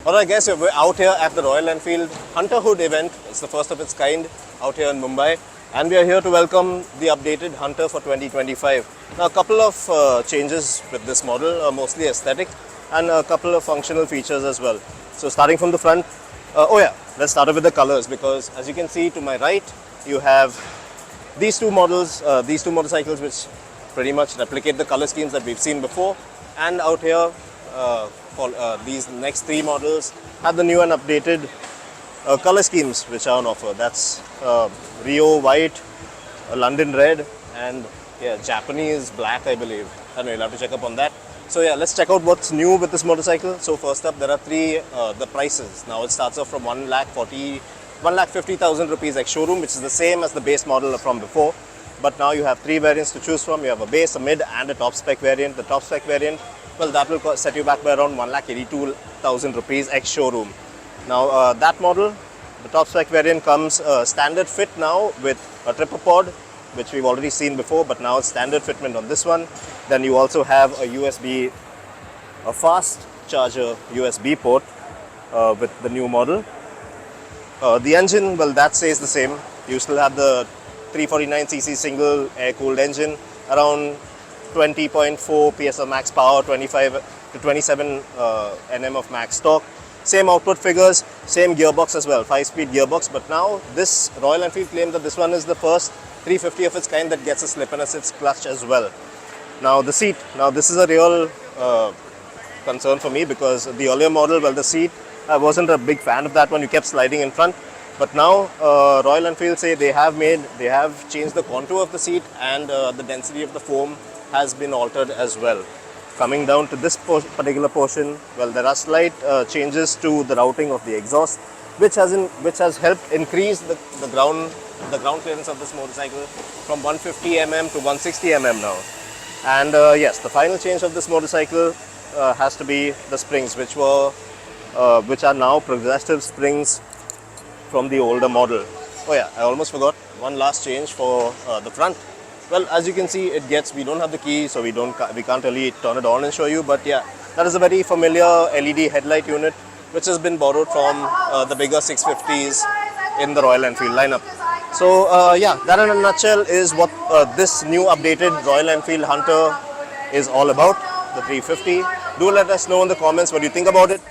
Alright guys, so we're out here at the Royal Enfield Hunter Hood event. It's the first of its kind out here in Mumbai. And we are here to welcome the updated Hunter for 2025. Now a couple of changes with this model, mostly aesthetic, and a couple of functional features as well. So starting from the front, let's start off with the colors, because as you can see to my right, you have these two models, these two motorcycles which pretty much replicate the color schemes that we've seen before. And out here, these next three models have the new and updated color schemes which are on offer. That's Rio white, London red, and Japanese black, I believe. I know you'll have to check up on that. So let's check out what's new with this motorcycle. So first up, there are the prices. Now it starts off from 1,50,000 rupees ex-showroom, which is the same as the base model from before. But now you have three variants to choose from. You have a base, a mid, and a top spec variant. The top spec variant, well, that will set you back by around 1,82,000 rupees ex-showroom. Now that model, the top spec variant comes standard fit now with a tripper pod, which we've already seen before, but now it's standard fitment on this one. Then you also have a fast charger USB port with the new model. The engine, well, that stays the same. You still have the 349cc single air-cooled engine, around 20.4 PS of max power, 25 to 27 Nm of max torque. Same output figures, same gearbox as well, 5-speed gearbox. But now this Royal Enfield claims that this one is the first 350 of its kind that gets a slip and assist clutch as well. Now the seat, now this is a real concern for me, because the earlier model, well, the seat, I wasn't a big fan of that one. You kept sliding in front. But now Royal Enfield say they have changed the contour of the seat, and the density of the foam has been altered as well. Coming down to this particular portion, well, there are slight changes to the routing of the exhaust, which has helped increase the ground clearance of this motorcycle from 150 mm to 160 mm now. And yes, the final change of this motorcycle has to be the springs, which are now progressive springs from the older model. Oh yeah, I almost forgot one last change for the front. Well, as you can see, we don't have the key, so we can't really turn it on and show you. But yeah, that is a very familiar LED headlight unit, which has been borrowed from the bigger 650s in the Royal Enfield lineup. So that in a nutshell is what this new updated Royal Enfield Hunter is all about, the 350. Do let us know in the comments what you think about it.